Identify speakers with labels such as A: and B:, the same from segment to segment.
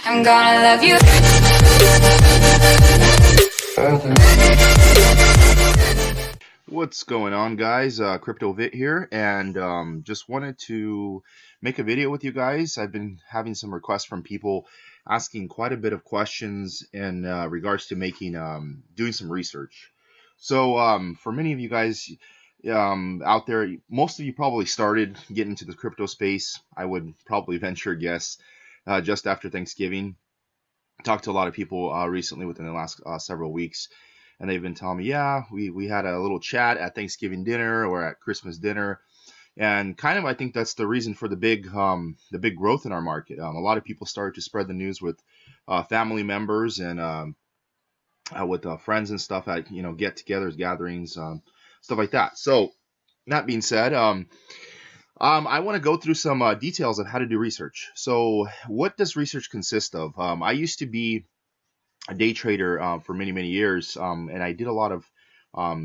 A: I'm gonna love you.
B: What's going on, guys? CryptoVit here, and just wanted to make a video with you guys. I've been having some requests from people asking quite a bit of questions in regards to making doing some research. So for many of you guys out there, most of you probably started getting into the crypto space. I would probably venture a guess just after Thanksgiving. Talked to a lot of people recently within the last several weeks, and they've been telling me, yeah, we had a little chat at Thanksgiving dinner or at Christmas dinner, and kind of I think that's the reason for the big growth in our market. A lot of people started to spread the news with family members and with friends and stuff at get-togethers, gatherings, stuff like that. So that being said, I want to go through some details of how to do research. So what does research consist of? I used to be a day trader for many years, and I did a lot of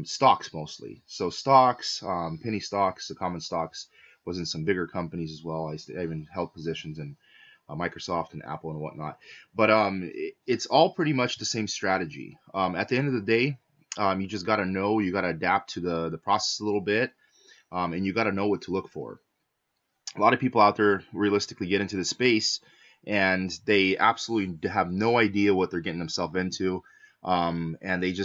B: stocks mostly. So stocks, penny stocks, the common stocks, was in some bigger companies as well. I even held positions in Microsoft and Apple and whatnot. But it's all pretty much the same strategy. At the end of the day, you just got to know, you got to adapt to the process a little bit, and you got to know what to look for. A lot of people out there realistically get into the space and they absolutely have no idea what they're getting themselves into, and they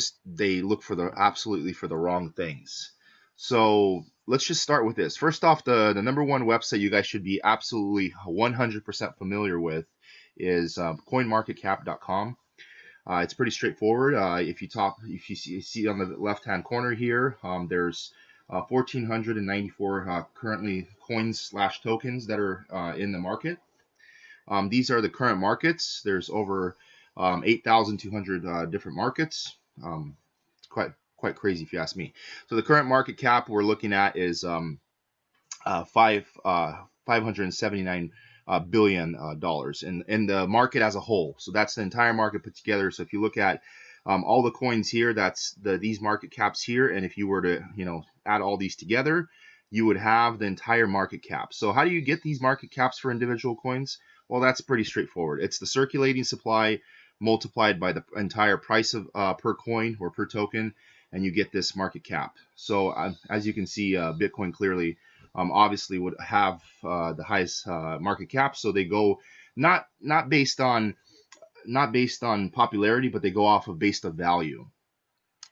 B: look for the wrong things. So let's just start with this. First off, the number one website you guys should be absolutely 100% familiar with is coinmarketcap.com. It's pretty straightforward. If you see on the left hand corner here, there's 1,494 currently coins/tokens that are in the market. These are the current markets. There's over 8,200 different markets. It's quite crazy if you ask me. So the current market cap we're looking at is $579 billion dollars in the market as a whole. So that's the entire market put together. So if you look at all the coins here, that's these market caps here, and if you were to add all these together, you would have the entire market cap. So how do you get these market caps for individual coins? Well, that's pretty straightforward. It's the circulating supply multiplied by the entire price of per coin or per token, and you get this market cap. So as you can see, Bitcoin clearly obviously would have the highest market cap. So they go not based on popularity, but they go off of based on value.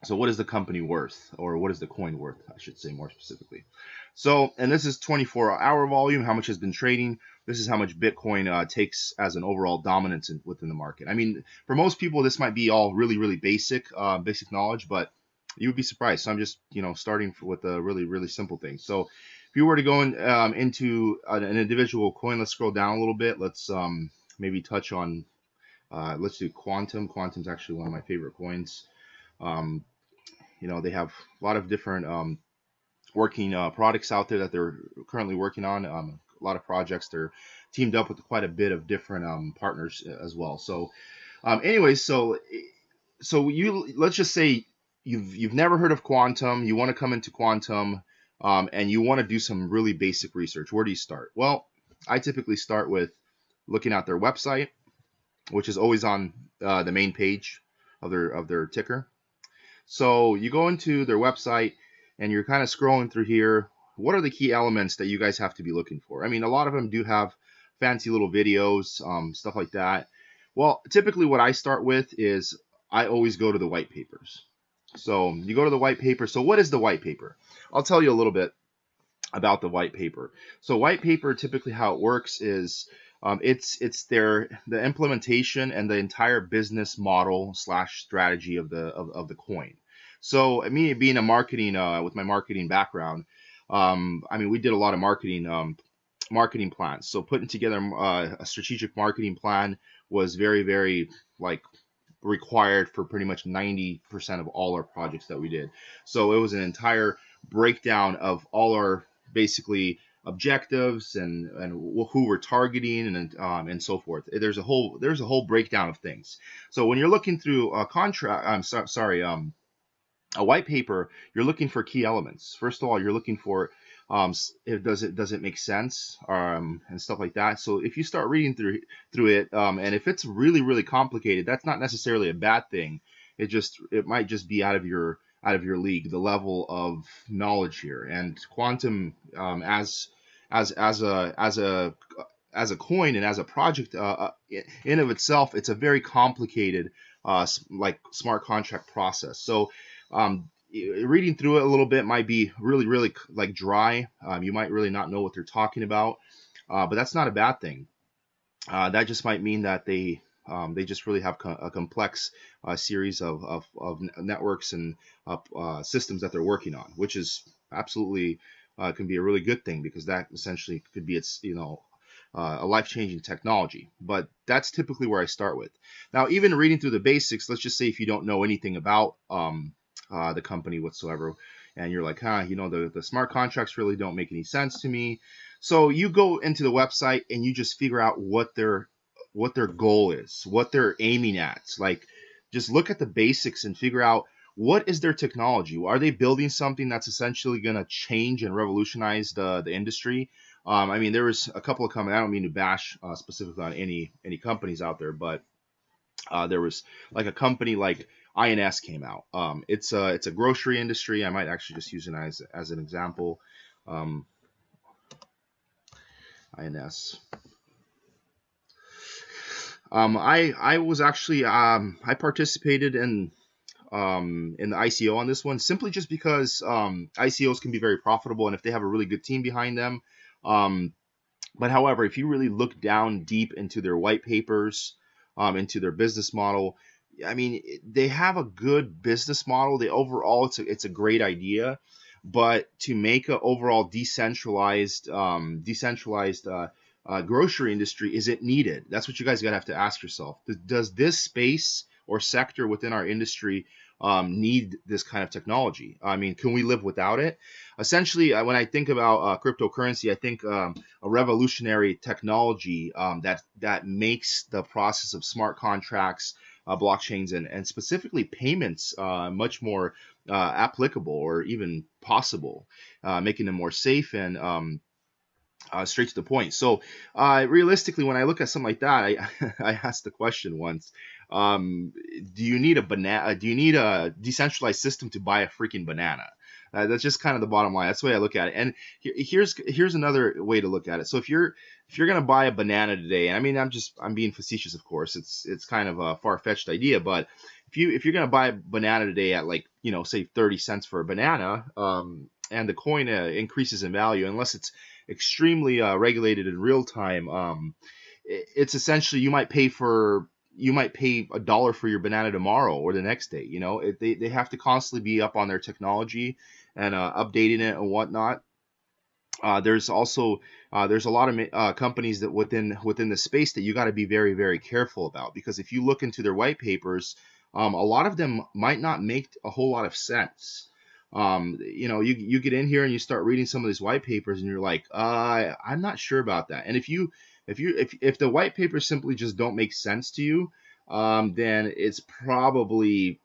B: So what is the company worth, or what is the coin worth, I should say more specifically. So, and this is 24-hour volume, how much has been trading. This is how much Bitcoin takes as an overall dominance within the market. I mean, for most people, this might be all really basic knowledge, but you would be surprised. So I'm just starting with a really simple thing. So if you were to go into an individual coin, let's scroll down a little bit. Let's maybe touch on let's do Quantum. Quantum's actually one of my favorite coins. They have a lot of different working products out there that they're currently working on. A lot of projects. They're teamed up with quite a bit of different partners as well. So anyways, so let's just say you've never heard of Quantum. You want to come into Quantum, and you want to do some really basic research. Where do you start? Well, I typically start with looking at their website, which is always on the main page of their ticker. So you go into their website and you're kind of scrolling through here. What are the key elements that you guys have to be looking for? I mean, a lot of them do have fancy little videos, stuff like that. Well, typically what I start with is I always go to the white papers. So you go to the white paper. So what is the white paper? I'll tell you a little bit about the white paper. So white paper, typically how it works is it's the implementation and the entire business model / strategy of the coin. So me being a marketing with my marketing background, I mean, we did a lot of marketing plans. So putting together a strategic marketing plan was very required for pretty much 90% of all our projects that we did. So it was an entire breakdown of all our basically objectives and who we're targeting and so forth. There's a whole breakdown of things. So when you're looking through a a white paper, you're looking for key elements. First of all, you're looking for Does it make sense, and stuff like that. So if you start reading through it, and if it's really complicated, that's not necessarily a bad thing. It might just be out of your league, the level of knowledge here. And quantum, as a coin and as a project, in of itself, it's a very complicated like smart contract process. So reading through it a little bit might be really like dry. You might really not know what they're talking about, but that's not a bad thing. That just might mean that they just really have a complex series of networks and systems that they're working on, which is absolutely can be a really good thing, because that essentially could be a life-changing technology. But that's typically where I start with. Now, even reading through the basics, let's just say if you don't know anything about the company whatsoever, and you're like, the smart contracts really don't make any sense to me. So you go into the website and you just figure out what their goal is, what they're aiming at. Like, just look at the basics and figure out what is their technology. Are they building something that's essentially going to change and revolutionize the industry? I mean, there was a couple of companies. I don't mean to bash specifically on any companies out there, but there was like a company like INS came out. It's a grocery industry. I might actually just use it as an example. INS. I was actually I participated in the ICO on this one, simply just because ICOs can be very profitable, and if they have a really good team behind them. But however, if you really look down deep into their white papers, into their business model, I mean, they have a good business model. Overall, it's a great idea, but to make an overall decentralized grocery industry, is it needed? That's what you guys gotta have to ask yourself. Does this space or sector within our industry need this kind of technology? I mean, can we live without it? Essentially, when I think about cryptocurrency, I think a revolutionary technology that makes the process of smart contracts, blockchains, and specifically payments much more applicable, or even possible, making them more safe and straight to the point. So realistically, when I look at something like that, I asked the question once, do you need a decentralized system to buy a freaking banana? That's just kind of the bottom line. That's the way I look at it. And here's another way to look at it. So if you're gonna buy a banana today, and I mean, I'm being facetious, of course. It's kind of a far-fetched idea, but if you're gonna buy a banana today at, like, say 30 cents for a banana, and the coin increases in value, unless it's extremely regulated in real time, it's essentially you might pay $1 for your banana tomorrow or the next day. They have to constantly be up on their technology and updating it and whatnot. There's also there's a lot of companies that within the space that you got to be very careful about, because if you look into their white papers, a lot of them might not make a whole lot of sense. You get in here and you start reading some of these white papers, and you're like, I'm not sure about that. And if the white papers simply just don't make sense to you, then it's probably,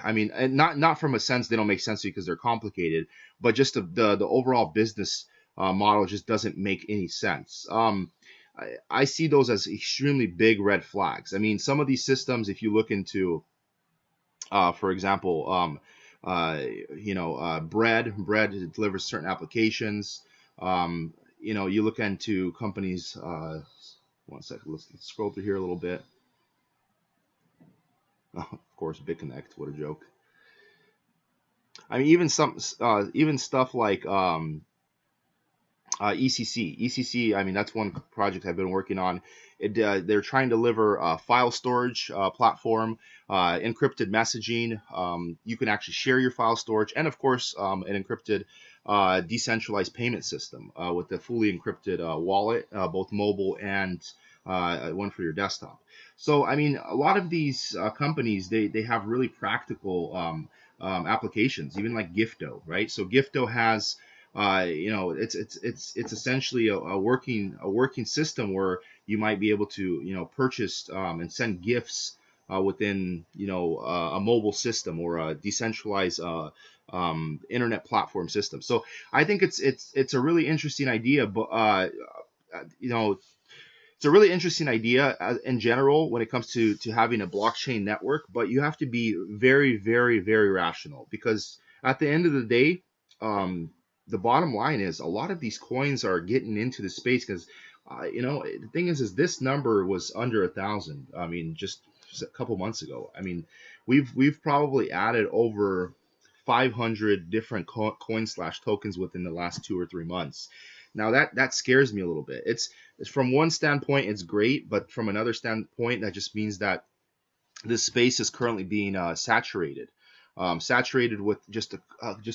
B: I mean, and not from a sense they don't make sense to you because they're complicated, but just the overall business model just doesn't make any sense. I see those as extremely big red flags. I mean, some of these systems, if you look into, for example, bread delivers certain applications. You look into companies. One second, let's scroll through here a little bit. Of course, BitConnect. What a joke. I mean, even stuff like ECC. I mean, that's one project I've been working on. They're trying to deliver a file storage platform, encrypted messaging. You can actually share your file storage, and of course, an encrypted decentralized payment system with a fully encrypted wallet, both mobile and one for your desktop. So, I mean, a lot of these companies, they have really practical applications, even like Gifto, right? So Gifto has it's essentially a working system where you might be able to purchase and send gifts within a mobile system or a decentralized internet platform system. So I think it's a really interesting idea, but you know, it's a really interesting idea in general when it comes to having a blockchain network, but you have to be very, very, very rational, because at the end of the day, um, the bottom line is a lot of these coins are getting into the space because, the thing is this number was under 1,000. I mean, just a couple months ago. I mean, we've probably added over 500 different coin slash tokens within the last 2 or 3 months. Now that scares me a little bit. It's from one standpoint, it's great, but from another standpoint, that just means that this space is currently being saturated, saturated with just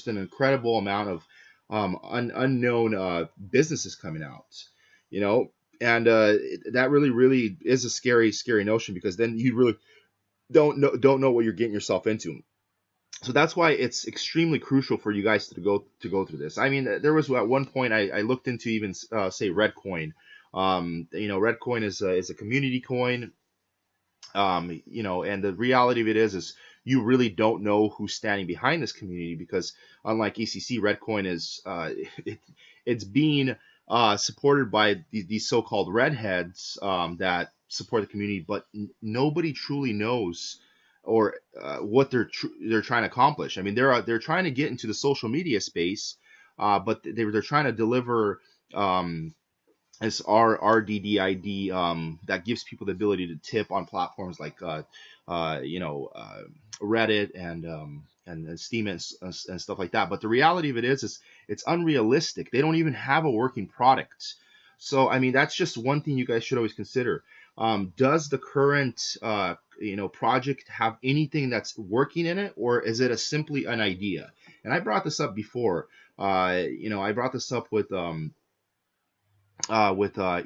B: an incredible amount of unknown businesses coming out, you know, and that really, really is a scary, scary notion, because then you really don't know what you're getting yourself into. So that's why it's extremely crucial for you guys to go through this. I mean, there was at one point I looked into even say Redcoin. Redcoin is a community coin. And the reality of it is you really don't know who's standing behind this community, because unlike ECC, Redcoin is it's being supported by these so-called redheads that support the community, but nobody truly knows or what they're trying to accomplish. I mean, they're trying to get into the social media space, but they're trying to deliver this RDDID that gives people the ability to tip on platforms like Reddit and Steam and stuff like that. But the reality of it is it's unrealistic. They don't even have a working product. So I mean, that's just one thing you guys should always consider. Does the current project have anything that's working in it, or is it simply an idea? And I brought this up before. I brought this up with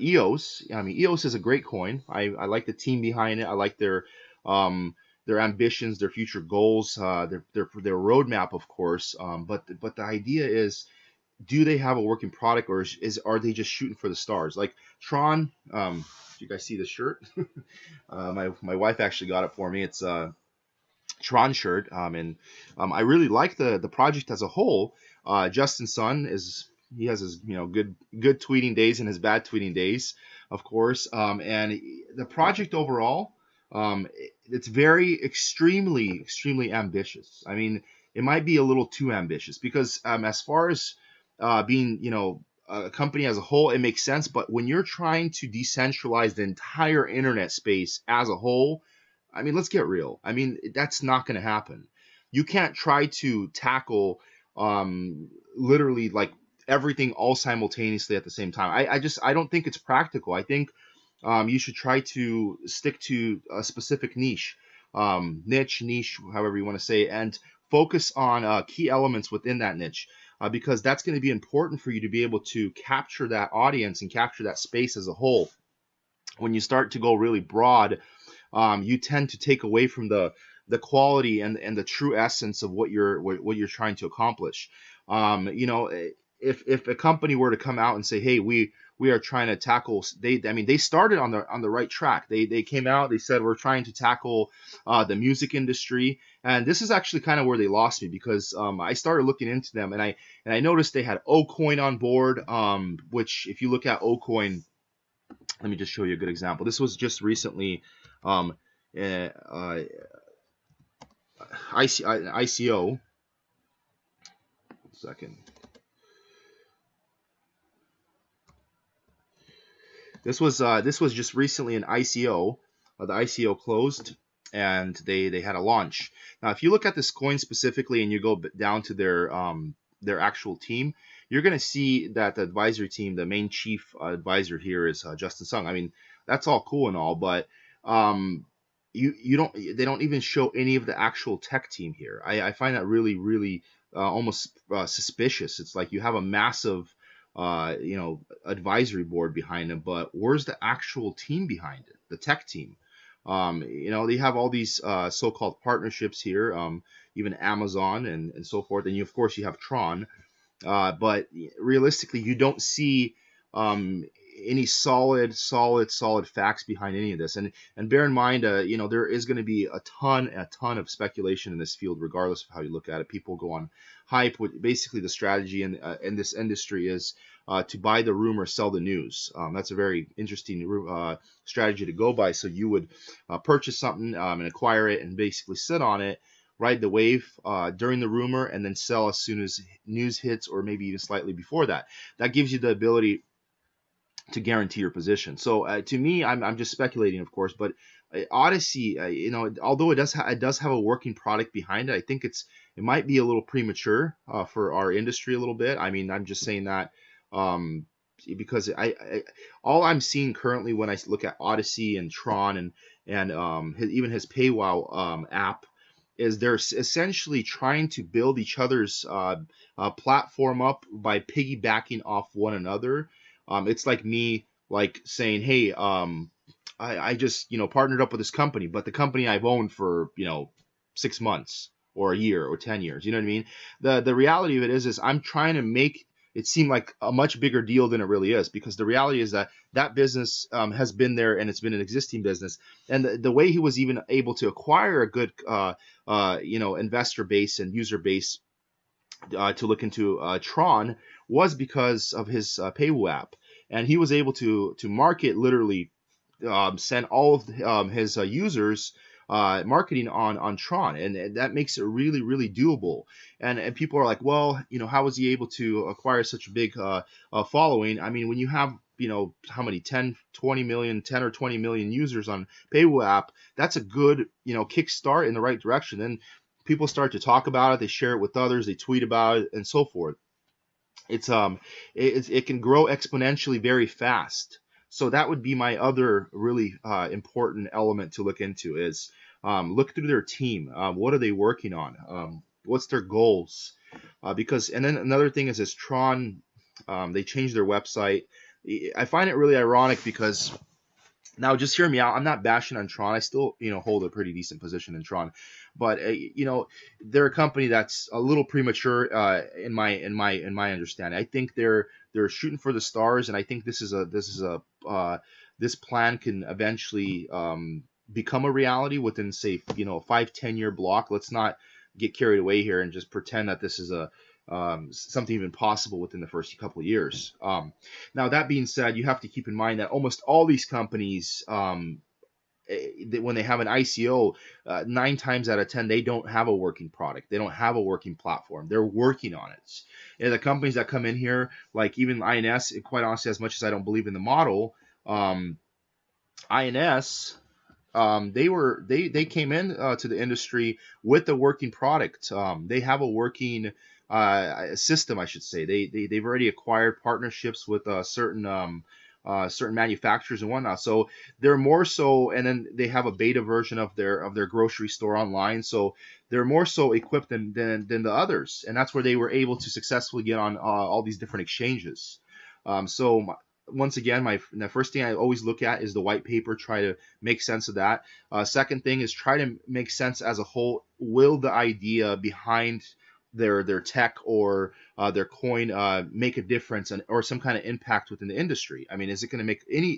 B: EOS. I mean, EOS is a great coin. I like the team behind it. I like their ambitions, their future goals, their roadmap, of course. But the idea is, do they have a working product, or are they just shooting for the stars? Like Tron. Do you guys see the shirt? My wife actually got it for me. It's a Tron shirt, and I really like the project as a whole. Justin Sun he has his good tweeting days and his bad tweeting days, of course. And the project overall, it's very extremely ambitious. I mean, it might be a little too ambitious, because as far as being a company as a whole, it makes sense. But when you're trying to decentralize the entire internet space as a whole, I mean, let's get real. I mean, that's not going to happen. You can't try to tackle literally like everything all simultaneously at the same time. I don't think it's practical. I think you should try to stick to a specific niche, niche, however you want to say, and focus on key elements within that niche, because that's going to be important for you to be able to capture that audience and capture that space as a whole. When you start to go really broad, you tend to take away from the quality and the true essence of what you're trying to accomplish. If a company were to come out and say, hey, we are trying to tackle, they started on the right track. They came out, they said, we're trying to tackle the music industry, and this is actually kind of where they lost me, because I started looking into them, and I noticed they had Ocoin on board, which if you look at Ocoin, let me just show you a good example. This was just recently ICO. Second. This was just recently an ICO. The ICO closed, and they had a launch. Now, if you look at this coin specifically and you go down to their actual team, you're going to see that the advisory team, the main chief advisor here is Justin Sung. I mean, that's all cool and all, but they don't even show any of the actual tech team here. I find that really, really almost suspicious. It's like you have a massive advisory board behind them, but where's the actual team behind it, the tech team? They have all these so-called partnerships here, even Amazon and so forth, and of course you have Tron, but realistically you don't see any solid facts behind any of this. And bear in mind, there is going to be a ton of speculation in this field, regardless of how you look at it. People go on hype. Basically, the strategy in this industry is to buy the rumor, sell the news. That's a very interesting strategy to go by. So you would purchase something and acquire it, and basically sit on it, ride the wave during the rumor, and then sell as soon as news hits, or maybe even slightly before that. That gives you the ability to guarantee your position. So to me, I'm just speculating, of course, but Odyssey, although it does have a working product behind it, I think it might be a little premature for our industry a little bit. I mean, I'm just saying that because all I'm seeing currently when I look at Odyssey and Tron and even his PayWow app, is they're essentially trying to build each other's platform up by piggybacking off one another. It's like me saying, hey, I just partnered up with this company, but the company I've owned for 6 months or a year or 10 years. You know what I mean? The reality of it is I'm trying to make it seem like a much bigger deal than it really is, because the reality is that business has been there, and it's been an existing business. And the way he was even able to acquire a good investor base and user base to look into Tron was because of his PayWoo app, and he was able to market, literally send all of his users marketing on Tron, and that makes it really doable. And people are like, well, how was he able to acquire such a big following? I mean, when you have how many 10 or 20 million users on PayWoo app, that's a good kickstart in the right direction. Then people start to talk about it, they share it with others, they tweet about it, and so forth. It can grow exponentially very fast. So that would be my other really important element to look into, is look through their team. What are they working on? What's their goals? And then another thing is Tron, they changed their website. I find it really ironic because, now just hear me out, I'm not bashing on Tron. I still hold a pretty decent position in Tron, but they're a company that's a little premature in my understanding. I think they're shooting for the stars, and I think this plan can eventually become a reality within, say, 5-10 year block. Let's not get carried away here and just pretend that this is something even possible within the first couple of years. Now, that being said, you have to keep in mind that almost all these companies, when they have an ICO, 9 times out of 10, they don't have a working product. They don't have a working platform. They're working on it. And the companies that come in here, like even INS, quite honestly, as much as I don't believe in the model, INS, they came in to the industry with a working product. They have a working system, I should say. They've already acquired partnerships with certain manufacturers and whatnot. So they're more so, and then they have a beta version of their grocery store online. So they're more so equipped than the others, and that's where they were able to successfully get on all these different exchanges. Once again, the first thing I always look at is the white paper, try to make sense of that. Second thing is try to make sense as a whole. Will the idea behind their tech or their coin make a difference or some kind of impact within the industry? I mean, is it going to make any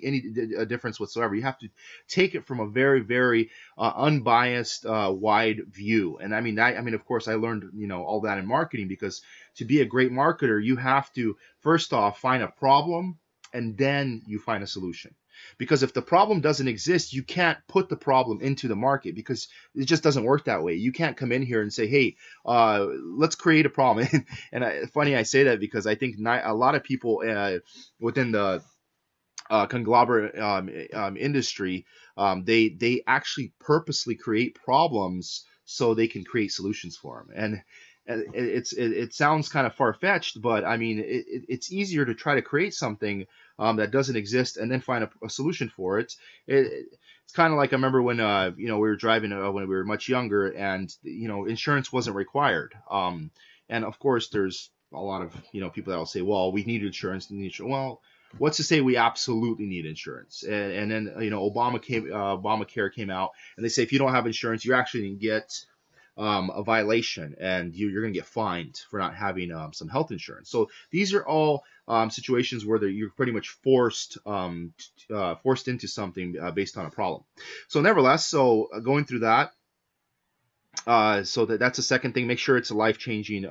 B: difference whatsoever? You have to take it from a very unbiased, wide view. And I mean, of course, I learned all that in marketing, because to be a great marketer, you have to first off find a problem, and then you find a solution. Because if the problem doesn't exist, you can't put the problem into the market, because it just doesn't work that way. You can't come in here and say, hey, let's create a problem. And funny I say that, because I think a lot of people within the conglomerate industry, they actually purposely create problems so they can create solutions for them. And it sounds kind of far-fetched, but I mean, it's easier to try to create something that doesn't exist and then find a solution for it. It's kind of like, I remember when we were driving when we were much younger, and insurance wasn't required. And of course, there's a lot of people that will say, well, we need insurance. Well, what's to say we absolutely need insurance? And then Obamacare came out, and they say if you don't have insurance, you're actually going to get a violation, and you're going to get fined for not having some health insurance. So these are all situations where you're pretty much forced into something based on a problem. So nevertheless, going through that, so that's the second thing. Make sure it's a life-changing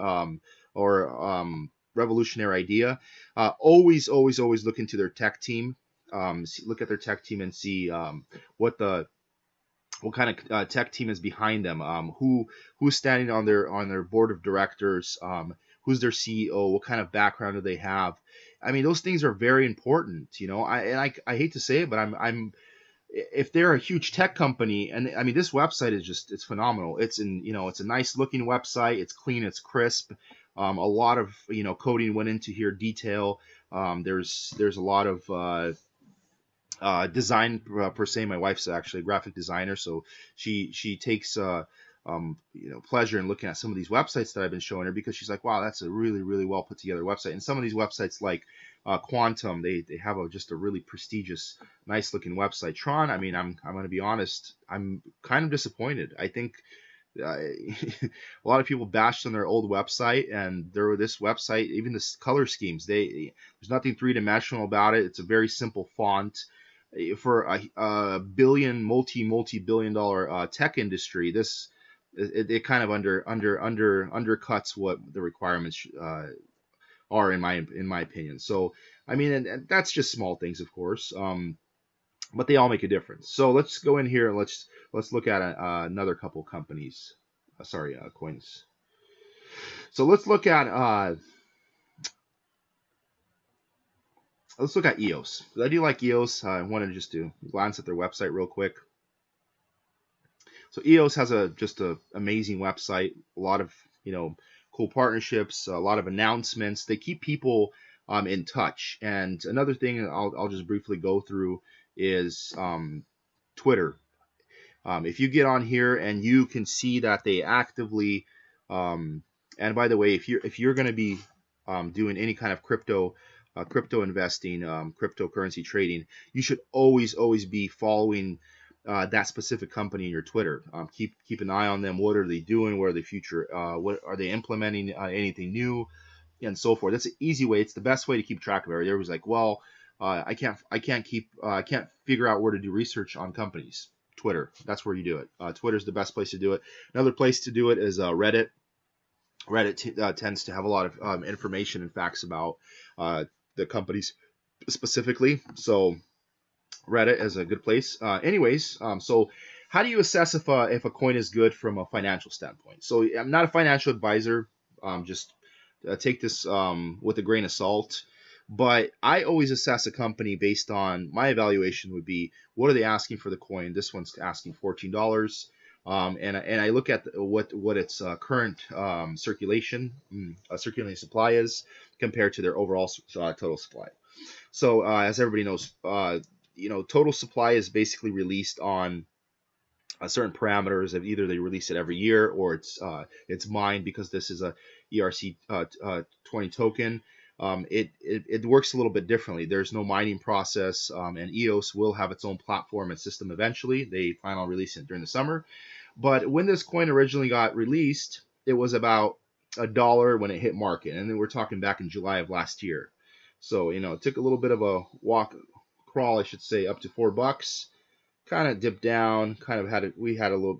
B: or revolutionary idea. Always look into their tech team. Look at their tech team and see what kind of tech team is behind them. Who's standing on their board of directors? Who's their CEO? What kind of background do they have? I mean, those things are very important. You know, I hate to say it, but if they're a huge tech company, and I mean, this website is it's phenomenal. It's it's a nice looking website. It's clean, it's crisp. A lot of coding went into here, detail. There's a lot of design per se. My wife's actually a graphic designer, so she takes pleasure in looking at some of these websites that I've been showing her, because she's like, wow, that's a really well put together website. And some of these websites like Quantum, they have just a really prestigious, nice looking website. Tron, I mean, I'm going to be honest, I'm kind of disappointed. I think a lot of people bashed on their old website, and this website, even the color schemes, there's nothing three-dimensional about it. It's a very simple font. For a multi-billion dollar tech industry, it kind of undercuts what the requirements are in my opinion. So I mean, and that's just small things, of course, but they all make a difference. So let's go in here and let's look at another couple companies. Coins. So let's look at EOS. I do like EOS. I wanted to just glance at their website real quick. So EOS has just a amazing website. A lot of cool partnerships. A lot of announcements. They keep people in touch. And another thing I'll just briefly go through is Twitter. If you get on here and you can see that they actively, and by the way, if you're going to be doing any kind of crypto investing, cryptocurrency trading, you should always be following that specific company in your Twitter. Keep an eye on them. What are they doing? What are the future? What are they implementing? Anything new, and so forth. That's an easy way. It's the best way to keep track of it. Everybody's like, well, I can't figure out where to do research on companies. Twitter. That's where you do it. Twitter's the best place to do it. Another place to do it is Reddit. Reddit tends to have a lot of information and facts about the companies specifically. So Reddit is a good place. So how do you assess if a coin is good from a financial standpoint? So I'm not a financial advisor. Just take this with a grain of salt. But I always assess a company based on my evaluation would be, what are they asking for the coin? This one's asking $14. And I look at what its current circulating supply is compared to their overall total supply. So as everybody knows, total supply is basically released on certain parameters of either they release it every year or it's mined, because this is a ERC20 token. It works a little bit differently. There's no mining process, and EOS will have its own platform and system eventually. They plan on releasing it during the summer. But when this coin originally got released, it was about $1 when it hit market, and then we're talking back in July of last year. So it took a little bit of a crawl, I should say, up to $4. Kind of dipped down. Kind of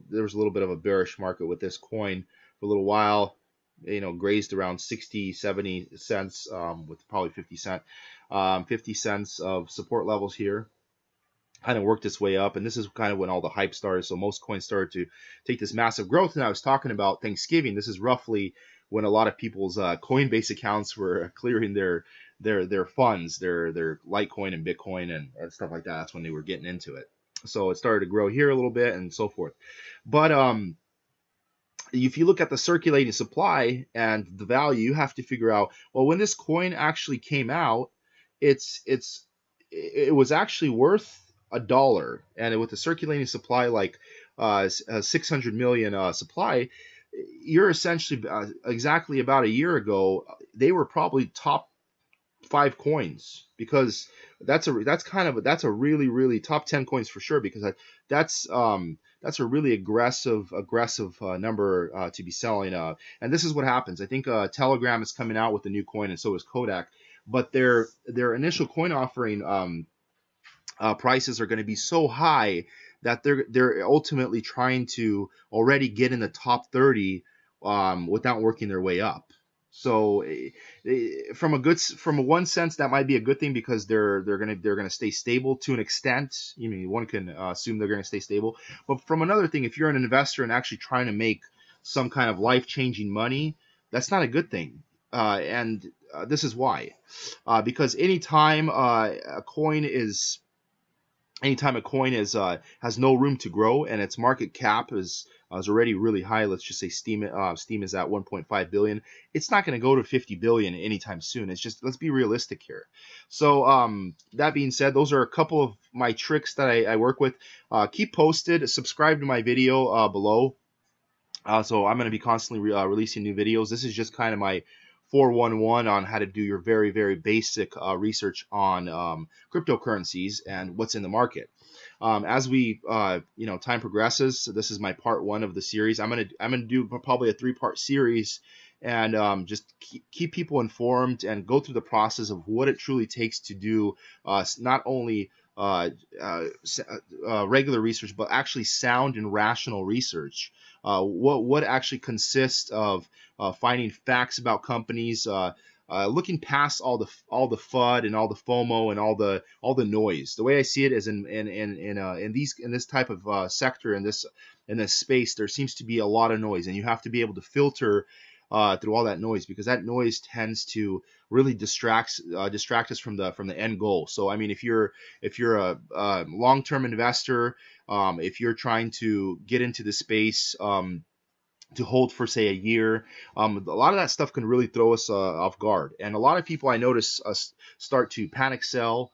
B: there was a little bit of a bearish market with this coin for a little while. Grazed around 60-70 cents, with probably 50 cents of support levels here. Kind of worked its way up, and this is kind of when all the hype started. So most coins started to take this massive growth. And I was talking about Thanksgiving. This is roughly when a lot of people's Coinbase accounts were clearing their funds, their Litecoin and Bitcoin and stuff like that. That's when they were getting into it. So it started to grow here a little bit and so forth. But if you look at the circulating supply and the value, you have to figure out, well, when this coin actually came out, it was actually worth $1, and with the circulating supply like 600 million supply, you're essentially exactly about a year ago, they were probably top 5 coins, because that's a really top 10 coins for sure, because that's that's a really aggressive number to be selling. And this is what happens. I think Telegram is coming out with a new coin, and so is Kodak. But their initial coin offering prices are going to be so high that they're ultimately trying to already get in the top 30 without working their way up. So from a one sense, that might be a good thing because they're gonna stay stable to an extent. You mean one can assume they're gonna stay stable. But from another thing, if you're an investor and actually trying to make some kind of life-changing money, that's not a good thing. And this is why, because anytime a coin is has no room to grow and its market cap is already really high, let's just say Steam is at 1.5 billion, it's not going to go to 50 billion anytime soon. It's just, let's be realistic here. So that being said, those are a couple of my tricks that I work with. Keep posted, subscribe to my video below. So I'm going to be constantly releasing new videos. This is just kind of my 411 on how to do your very, very basic research on cryptocurrencies and what's in the market. As we, time progresses, so this is my part 1 of the series. I'm gonna do probably a 3-part series, and just keep people informed and go through the process of what it truly takes to do not only regular research, but actually sound and rational research. What actually consists of finding facts about companies, looking past all the FUD and all the FOMO and all the noise. The way I see it is in this type of sector, in this space, there seems to be a lot of noise, and you have to be able to filter through all that noise, because that noise tends to really distract us from the end goal. So I mean, if you're a long-term investor, if you're trying to get into the space to hold for say a year, a lot of that stuff can really throw us off guard. And a lot of people, I notice, start to panic sell.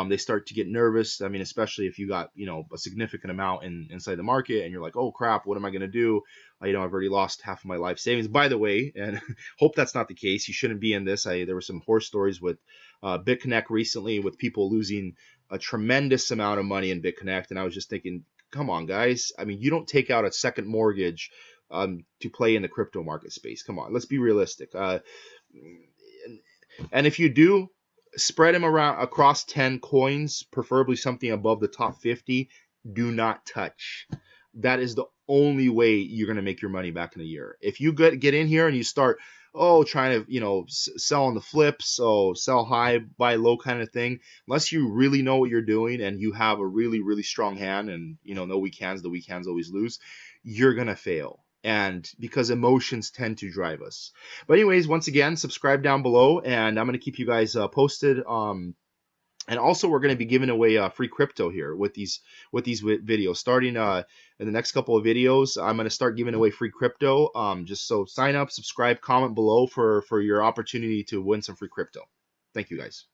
B: They start to get nervous. I mean, especially if you got, a significant amount inside the market and you're like, oh crap, what am I going to do? I've already lost half of my life savings, by the way, and hope that's not the case. You shouldn't be in this. There were some horror stories with BitConnect recently, with people losing a tremendous amount of money in BitConnect. And I was just thinking, come on, guys. I mean, you don't take out a second mortgage to play in the crypto market space. Come on, let's be realistic. And if you do, spread them around across 10 coins, preferably something above the top 50. Do not touch. That is the only way you're going to make your money back in a year. If you get in here and you start trying to sell on the flips, so sell high, buy low kind of thing, unless you really know what you're doing and you have a really, really strong hand, and no weak hands, the weak hands always lose, you're going to fail. And because emotions tend to drive us. But anyways, once again, subscribe down below, and I'm going to keep you guys posted. And also, we're going to be giving away free crypto here with these videos. Starting in the next couple of videos, I'm going to start giving away free crypto. Just so sign up, subscribe, comment below for your opportunity to win some free crypto. Thank you, guys.